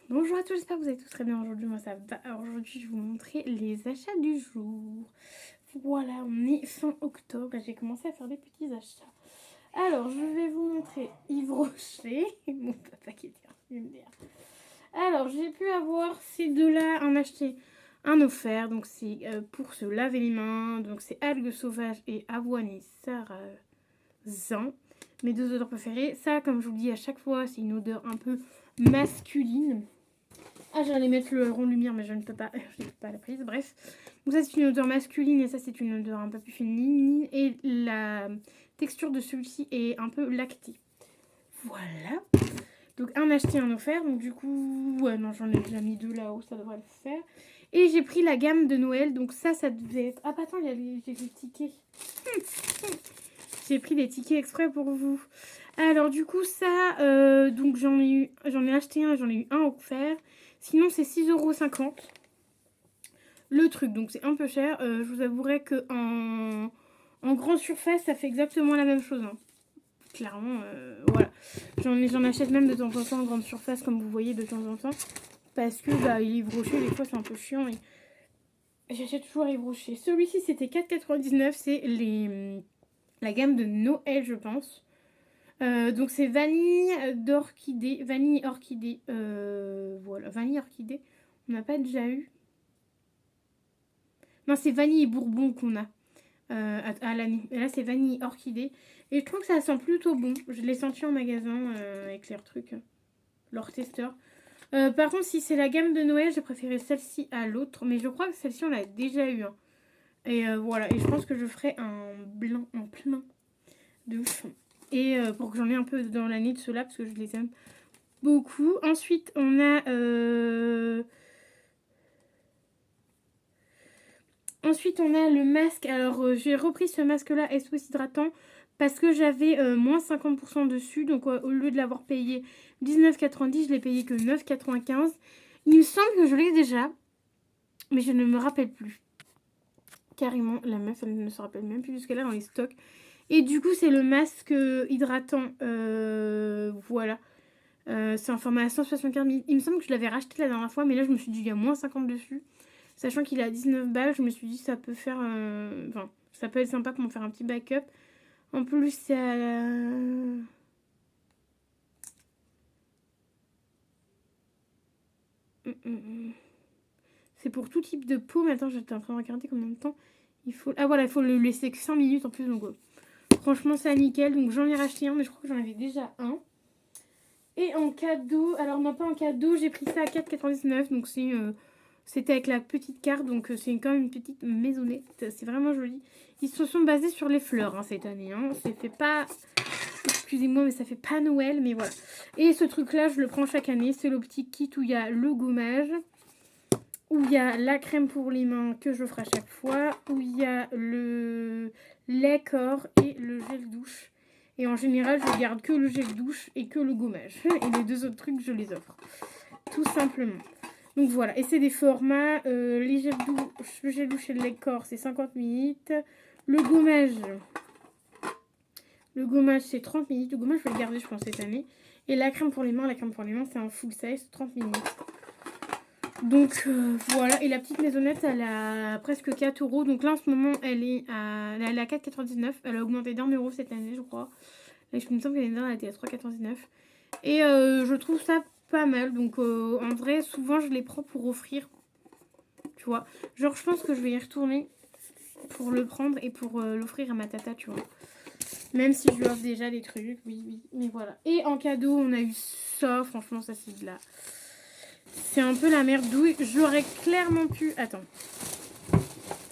Bonjour à tous, j'espère que vous allez tous très bien aujourd'hui. Moi ça va. Alors aujourd'hui je vais vous montrer les achats du jour. Voilà, on est fin octobre et j'ai commencé à faire des petits achats. Alors je vais vous montrer Yves Rocher, mon papa qui était venu me dire. Alors j'ai pu avoir ces deux-là, un acheté, un offert. Donc c'est pour se laver les mains. Donc c'est algues sauvages et avoine et sarrasin. Mes deux odeurs préférées. Ça, comme je vous le dis à chaque fois, c'est une odeur un peu masculine. Ah, j'allais mettre le rond de lumière, mais je ne peux pas. Je n'ai pas la prise. Bref. Donc, ça, c'est une odeur masculine et ça, c'est une odeur un peu plus féminine. Et la texture de celui-ci est un peu lactée. Voilà. Donc, un acheté, un offert. Donc, du coup, ouais, non, j'en ai déjà mis deux là-haut, ça devrait le faire. Et j'ai pris la gamme de Noël. Donc, ça devait être. Ah, bah, attends, j'ai des tickets. J'ai pris des tickets exprès pour vous. Alors, du coup, ça, donc j'en ai acheté un, j'en ai eu un offert. Sinon, c'est 6,50 € le truc, donc c'est un peu cher. Je vous avouerai que en grande surface, ça fait exactement la même chose. Hein. Clairement, voilà. J'en achète même de temps en temps en grande surface, comme vous voyez de temps en temps. Parce que bah, les Yves Rocher, des fois, c'est un peu chiant. Et j'achète toujours Yves Rocher. Celui-ci, c'était 4,99 €. C'est la gamme de Noël, je pense. Donc c'est vanille d'orchidée. Vanille orchidée. Voilà, vanille orchidée. On n'a pas déjà eu. Non, c'est vanille et bourbon qu'on a à l'année. Et là, c'est vanille orchidée. Et je trouve que ça sent plutôt bon. Je l'ai senti en magasin avec leurs trucs, leurs testeurs. Par contre, si c'est la gamme de Noël, j'ai préféré celle-ci à l'autre. Mais je crois que celle-ci, on l'a déjà eu. Hein. Et voilà. Et je pense que je ferai un blanc en plein de fond. Et pour que j'en ai un peu dans l'année de ceux-là, parce que je les aime beaucoup. Ensuite, on a... Ensuite, on a le masque. Alors, j'ai repris ce masque-là SOS hydratant parce que j'avais moins 50% dessus. Donc, au lieu de l'avoir payé 19,90, je l'ai payé que 9,95. Il me semble que je l'ai déjà, mais je ne me rappelle plus. Carrément, la meuf, elle ne se rappelle même plus jusqu'à là dans les stocks. Et du coup, c'est le masque hydratant. Voilà. C'est en format 175 ml. Il me semble que je l'avais racheté la dernière fois, mais là, je me suis dit, il y a moins 50 dessus. Sachant qu'il est à 19 balles, je me suis dit, ça peut faire. Enfin, ça peut être sympa pour me faire un petit backup. En plus, c'est à la... C'est pour tout type de peau. Mais attends, j'étais en train de regarder combien de temps il faut. Ah voilà, il faut le laisser que 5 minutes en plus. Donc, franchement, c'est nickel. Donc, j'en ai racheté un, mais je crois que j'en avais déjà un. Et en cadeau, alors non pas en cadeau, j'ai pris ça à 4,99. Donc c'était avec la petite carte, donc c'est quand même une petite maisonnette. C'est vraiment joli. Ils se sont basés sur les fleurs hein, cette année. Hein. Ça fait pas, excusez-moi, mais ça fait pas Noël, mais voilà. Et ce truc-là, je le prends chaque année. C'est le petit kit où il y a le gommage, où il y a la crème pour les mains que je ferai à chaque fois, où il y a le lait corps et le gel douche. Et en général, je garde que le gel douche et que le gommage. Et les deux autres trucs, je les offre. Tout simplement. Donc voilà. Et c'est des formats. Les gel douche, le gel douche et le lait corps, c'est 50 ml. Le gommage, c'est 30 ml. Le gommage, je vais le garder, je pense, cette année. Et la crème pour les mains, c'est un full size, 30 ml. Donc voilà. Et la petite maisonnette, elle a presque 4 €. Donc là, en ce moment, elle est à 4,99 €. Elle a augmenté d'1 € cette année, je crois. Et je me semble que l'année dernière, elle était à 3,99 €. Et je trouve ça pas mal. Donc en vrai, souvent, je les prends pour offrir. Tu vois. Genre, je pense que je vais y retourner pour le prendre et pour l'offrir à ma tata, tu vois. Même si je lui offre déjà des trucs, oui. Mais voilà. Et en cadeau, on a eu ça. Franchement, ça, c'est de la... C'est un peu la merdouille. J'aurais clairement pu... Attends.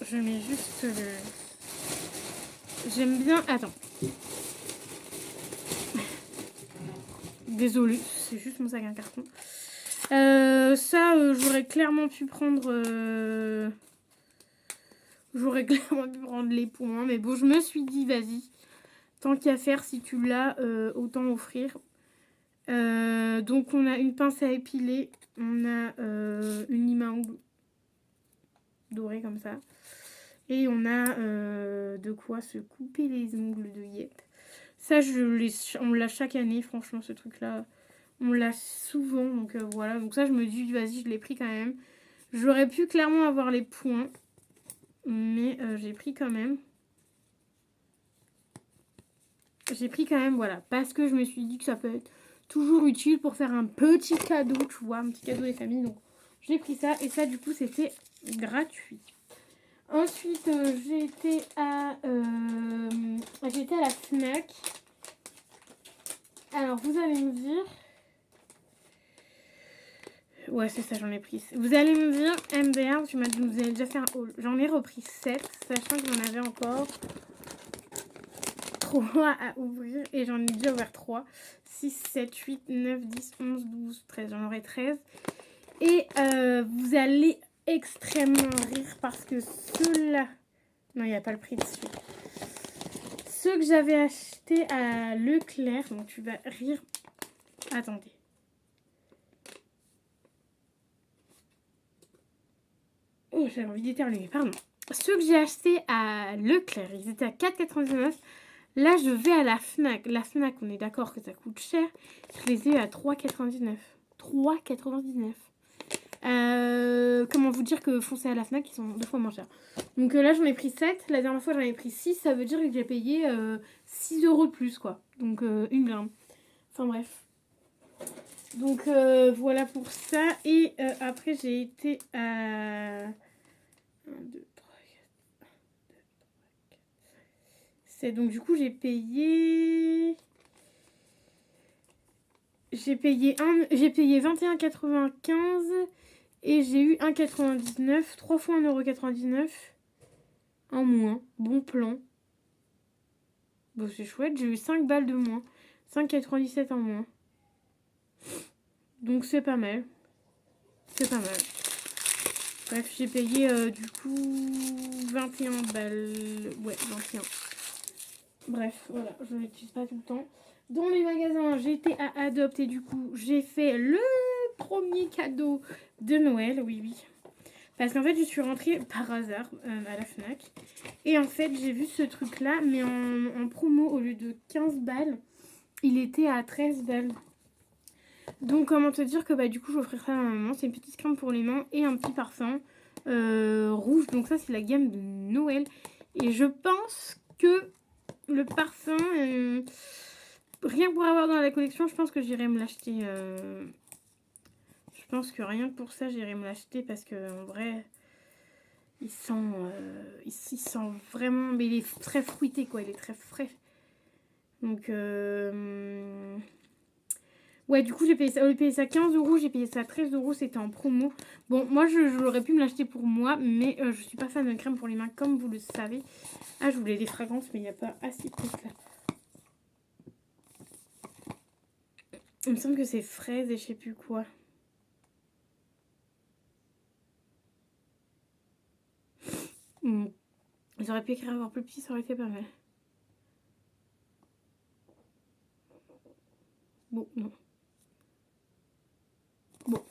Je mets juste le... J'aime bien... Attends. Désolée, c'est juste mon sac à carton. J'aurais clairement pu prendre... J'aurais clairement pu prendre les points. Mais bon, je me suis dit, vas-y. Tant qu'à faire, si tu l'as, autant offrir. Donc, on a une pince à épiler. On a une lime à ongles dorée comme ça. Et on a de quoi se couper les ongles de Yep. Ça, on l'a chaque année, franchement, ce truc-là. On l'a souvent, donc voilà. Donc ça, je me dis, vas-y, je l'ai pris quand même. J'aurais pu clairement avoir les points, mais j'ai pris quand même. J'ai pris quand même, voilà, parce que je me suis dit que ça peut être toujours utile pour faire un petit cadeau, tu vois, un petit cadeau des familles. Donc j'ai pris ça, et ça, du coup, c'était gratuit. Ensuite, j'ai été à la Fnac. Alors, vous allez me dire... Ouais, c'est ça, j'en ai pris. Vous allez me dire, MDR, vous avez déjà fait un haul. J'en ai repris 7, sachant que j'en avais encore 3 à ouvrir. Et j'en ai déjà ouvert 3. 6, 7, 8, 9, 10, 11, 12, 13. J'en aurai 13. Et vous allez extrêmement rire parce que ceux-là... Non, il n'y a pas le prix dessus. Ceux que j'avais achetés à Leclerc, donc tu vas rire. Attendez. Oh, j'avais envie d'éternuer, pardon. Ceux que j'ai achetés à Leclerc, ils étaient à 4,99. Là, je vais à la Fnac. La Fnac, on est d'accord que ça coûte cher. Je les ai à 3,99. 3,99. Comment vous dire que foncez à la Fnac, ils sont 2 fois moins chers. Donc là, j'en ai pris 7. La dernière fois, j'en ai pris 6. Ça veut dire que j'ai payé 6 € de plus, quoi. Donc, une blinde. Enfin, bref. Donc, voilà pour ça. Et après, j'ai été à... 1, 2, 3, 4, 4. C'est donc, du coup, j'ai payé 21,95 et j'ai eu 1,99, 3 fois 1,99 € en moins. Bon plan. Bon, c'est chouette, j'ai eu 5 balles de moins. 5,97 en moins. Donc c'est pas mal. C'est pas mal. Bref, j'ai payé du coup 21 balles. Ouais, 21. Bref, voilà, je ne l'utilise pas tout le temps. Dans les magasins, j'ai été à Adopt et du coup, j'ai fait le premier cadeau de Noël. Oui, oui. Parce qu'en fait, je suis rentrée par hasard à la Fnac. Et en fait, j'ai vu ce truc-là, mais en promo, au lieu de 15 balles, il était à 13 balles. Donc, comment te dire que bah, du coup, j'offrirai ça à ma maman. C'est une petite crème pour les mains et un petit parfum rouge. Donc, ça, c'est la gamme de Noël. Et je pense que le parfum, rien que pour avoir dans la collection, je pense que j'irai me l'acheter. Je pense que rien que pour ça, j'irai me l'acheter parce que en vrai, il sent vraiment, mais il est très fruité quoi, il est très frais. Donc, ouais, du coup, j'ai payé ça, au lieu de payer ça 15 €, j'ai payé ça 13 €, c'était en promo. Bon, moi, j'aurais pu me l'acheter pour moi, mais je suis pas fan de crème pour les mains, comme vous le savez. Ah, je voulais des fragrances, mais il n'y a pas assez de trucs là. Il me semble que c'est fraise et je sais plus quoi. Ils auraient pu écrire encore plus petit, ça aurait été pas mal. Bon, non. Bon,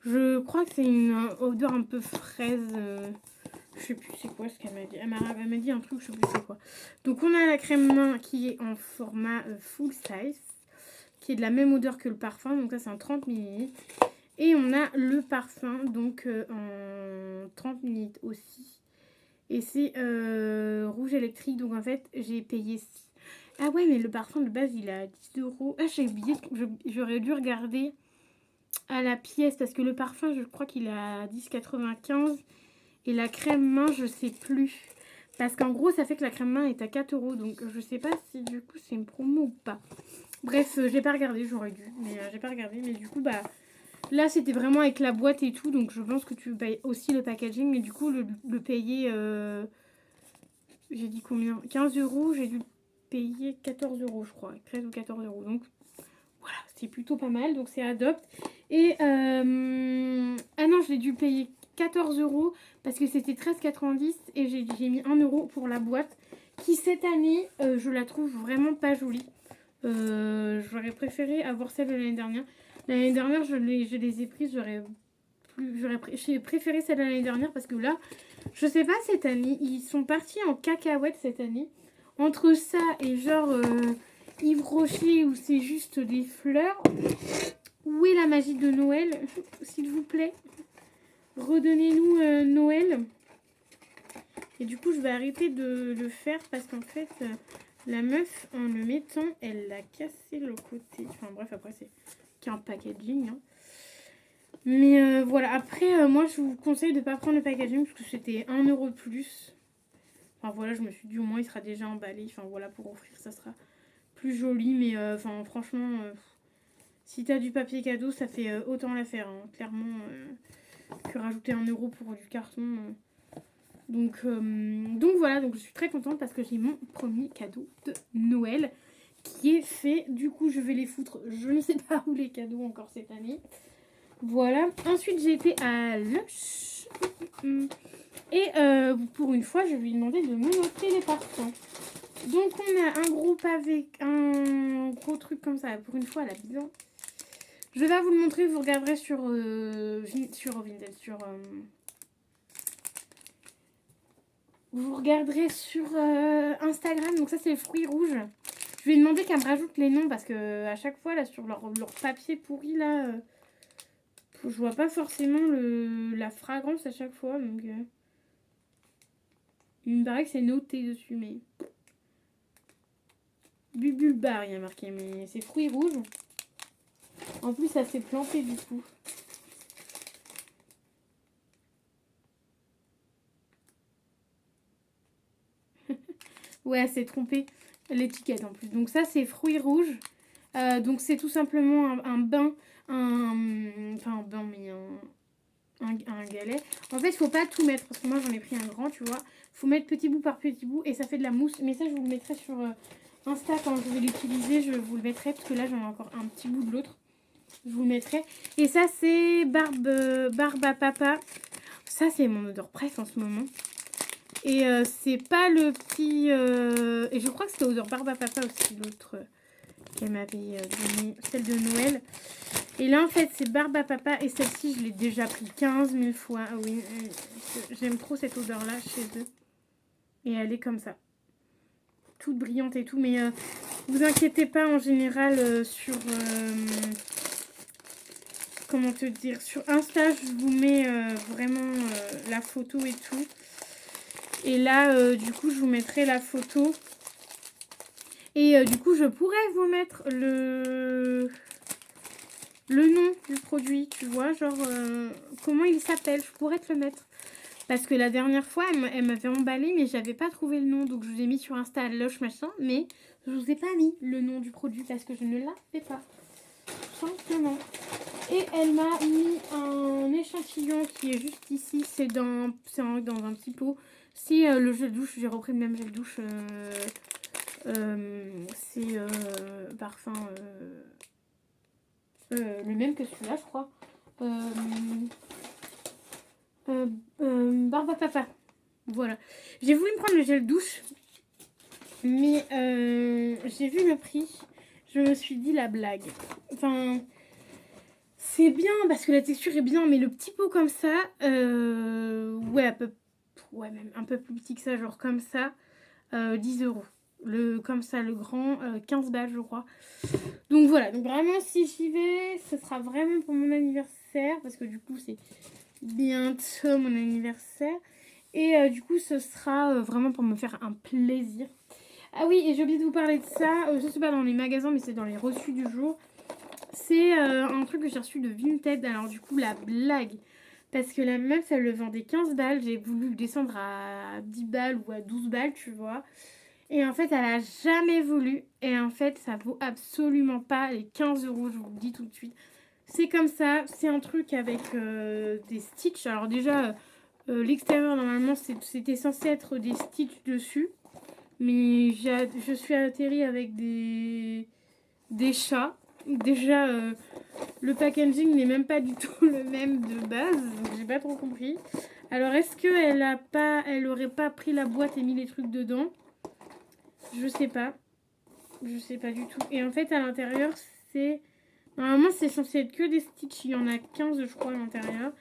je crois que c'est une odeur un peu fraise. Je sais plus c'est quoi ce qu'elle m'a dit. Elle m'a dit un truc, je sais plus c'est quoi. Donc on a la crème main qui est en format full size, qui est de la même odeur que le parfum. Donc ça c'est en 30 ml. Et on a le parfum donc en 30 ml aussi. Et c'est rouge électrique. Donc en fait j'ai payé... Ah ouais, mais le parfum de base il est à 10 €. Ah, j'ai oublié, j'aurais dû regarder à la pièce parce que le parfum je crois qu'il est à 10,95 et la crème main je sais plus. Parce qu'en gros ça fait que la crème main est à 4 €. Donc je sais pas si du coup c'est une promo ou pas. Bref, j'ai pas regardé, j'aurais dû. Mais j'ai pas regardé. Mais du coup bah... Là, c'était vraiment avec la boîte et tout, donc je pense que tu payes aussi le packaging. Mais du coup, le payer, j'ai dit combien? 15 €, j'ai dû payer 14 €, je crois. 13 ou 14 €. Donc, voilà, c'est plutôt pas mal. Donc, c'est Adopt. Et, ah non, j'ai dû payer 14 € parce que c'était 13,90 et j'ai mis 1 € pour la boîte qui, cette année, je la trouve vraiment pas jolie. J'aurais préféré avoir celle de l'année dernière. L'année dernière, je les ai prises, j'ai préféré celle de l'année dernière parce que là, je sais pas cette année, ils sont partis en cacahuète cette année. Entre ça et genre Yves Rocher où c'est juste des fleurs, Où est la magie de Noël? S'il vous plaît. Redonnez-nous Noël. Et du coup, je vais arrêter de le faire parce qu'en fait, la meuf, en le mettant, elle l'a cassé le côté. Enfin bref, après, c'est qu'un packaging. Hein. Mais voilà, après, moi, je vous conseille de ne pas prendre le packaging parce que c'était 1 € de plus. Enfin voilà, je me suis dit au moins, il sera déjà emballé. Enfin voilà, pour offrir, ça sera plus joli. Mais enfin, franchement, si t'as du papier cadeau, ça fait autant l'affaire. Hein. Clairement, que rajouter 1 € pour du carton. Donc voilà, donc je suis très contente parce que j'ai mon premier cadeau de Noël qui est fait. Du coup, je vais les foutre, je ne sais pas où les cadeaux encore cette année. Voilà. Ensuite, j'ai été à Lush. Et pour une fois, je vais lui demander de me noter les parfums. Donc, on a un gros pavé, un gros truc comme ça. Pour une fois, elle a bien. Je vais vous le montrer, vous regarderez sur vous regarderez sur Instagram. Donc ça, c'est les fruits rouges. Je vais demander qu'elle me rajoute les noms parce que à chaque fois, là, sur leur papier pourri, là, je vois pas forcément la fragrance à chaque fois. Donc, il me paraît que c'est noté dessus, mais... Bubulbar, il y a marqué, mais c'est fruits rouges. En plus, ça s'est planté du coup. Ouais, c'est trompé l'étiquette en plus. Donc ça, c'est fruits rouges. Donc c'est tout simplement un bain, enfin un bain, mais un galet. En fait, il faut pas tout mettre parce que moi j'en ai pris un grand, tu vois. Faut mettre petit bout par petit bout et ça fait de la mousse. Mais ça, je vous le mettrai sur Insta quand je vais l'utiliser. Je vous le mettrai parce que là, j'en ai encore un petit bout de l'autre. Je vous le mettrai. Et ça, c'est Barbe à Papa. Ça, c'est mon odeur presse en ce moment. Et c'est pas le petit... Et je crois que c'était odeur Barbe à Papa aussi, l'autre qu'elle m'avait donné, celle de Noël. Et là, en fait, c'est Barbe à Papa. Et celle-ci, je l'ai déjà pris 15 000 fois. Ah oui, j'aime trop cette odeur-là chez eux. Et elle est comme ça. Toute brillante et tout. Mais vous inquiétez pas, en général, sur... comment te dire, sur Insta, je vous mets vraiment la photo et tout. Et là, du coup, je vous mettrai la photo. Et du coup, je pourrais vous mettre le nom du produit, tu vois, genre comment il s'appelle. Je pourrais te le mettre. Parce que la dernière fois, elle m'avait emballé, mais j'avais pas trouvé le nom. Donc, je vous ai mis sur Insta Lush machin, mais je vous ai pas mis le nom du produit parce que je ne l'avais pas. Tout simplement. Et elle m'a mis un échantillon qui est juste ici. C'est dans un petit pot. C'est le gel douche. J'ai repris le même gel douche. C'est parfum. Le même que celui-là, je crois. Barbe à Papa. Voilà. J'ai voulu me prendre le gel douche. Mais j'ai vu le prix. Je me suis dit la blague. Enfin... C'est bien parce que la texture est bien, mais le petit pot comme ça, ouais, même un peu plus petit que ça, genre comme ça, 10 €. Comme ça, le grand, 15 balles, je crois. Donc voilà, donc vraiment, si j'y vais, ce sera vraiment pour mon anniversaire, parce que du coup, c'est bientôt mon anniversaire. Et du coup, ce sera vraiment pour me faire un plaisir. Ah oui, et j'ai oublié de vous parler de ça, je sais pas dans les magasins, mais c'est dans les reçus du jour. C'est un truc que j'ai reçu de Vinted. Alors du coup, la blague. Parce que la meuf, elle le vendait 15 balles. J'ai voulu le descendre à 10 balles ou à 12 balles, tu vois. Et en fait, elle a jamais voulu. Et en fait, ça vaut absolument pas les 15 €, je vous le dis tout de suite. C'est comme ça. C'est un truc avec des stitches. Alors déjà, l'extérieur, normalement, c'était censé être des stitches dessus. Mais je suis atterrie avec des chats. Déjà, le packaging n'est même pas du tout le même de base, donc j'ai pas trop compris. Alors, est-ce elle aurait pas pris la boîte et mis les trucs dedans? Je sais pas. Je sais pas du tout. Et en fait, à l'intérieur, normalement, c'est censé être que des stitches. Il y en a 15, je crois, à l'intérieur.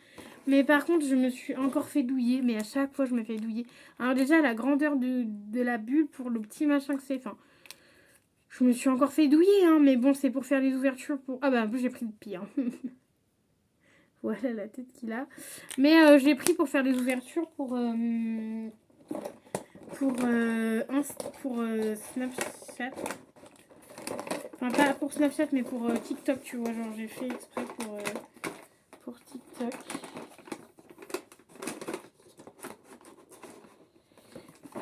Mais par contre, je me suis encore fait douiller. Mais à chaque fois, je me fais douiller. Alors déjà, la grandeur de la bulle pour le petit machin que c'est. Enfin, Je me suis encore fait douiller, hein, mais bon, c'est pour faire les ouvertures pour... Ah bah, en plus, j'ai pris le pire. Voilà la tête qu'il a. Mais je l'ai pris pour faire les ouvertures pour Snapchat. Enfin, pas pour Snapchat, mais pour TikTok, tu vois. Genre, j'ai fait exprès pour TikTok.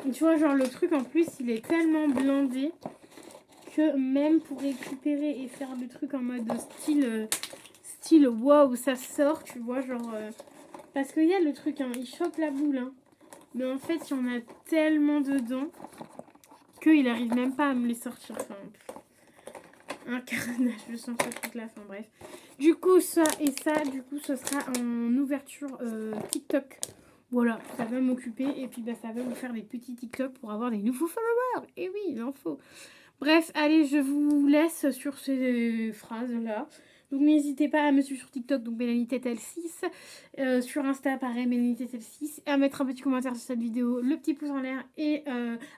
Et tu vois, genre, le truc, en plus, il est tellement blindé que même pour récupérer et faire le truc en mode style waouh, ça sort, tu vois, genre... parce qu'il y a le truc, hein, il chope la boule, hein. Mais en fait, il y en a tellement dedans qu'il arrive même pas à me les sortir. Enfin, un carnage, je sens ça toute la fin, bref. Du coup, ça et ça, du coup, ce sera en ouverture TikTok. Voilà, ça va m'occuper et puis bah, ça va vous faire des petits TikTok pour avoir des nouveaux followers. Et oui, il en faut. Bref, allez, je vous laisse sur ces phrases-là. Donc n'hésitez pas à me suivre sur TikTok, donc MélanieTetel6. Sur Insta, pareil, MélanieTetel6. À mettre un petit commentaire sur cette vidéo, le petit pouce en l'air et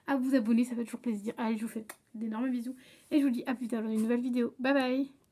à vous abonner, ça fait toujours plaisir. Allez, je vous fais d'énormes bisous. Et je vous dis à plus tard dans une nouvelle vidéo. Bye bye!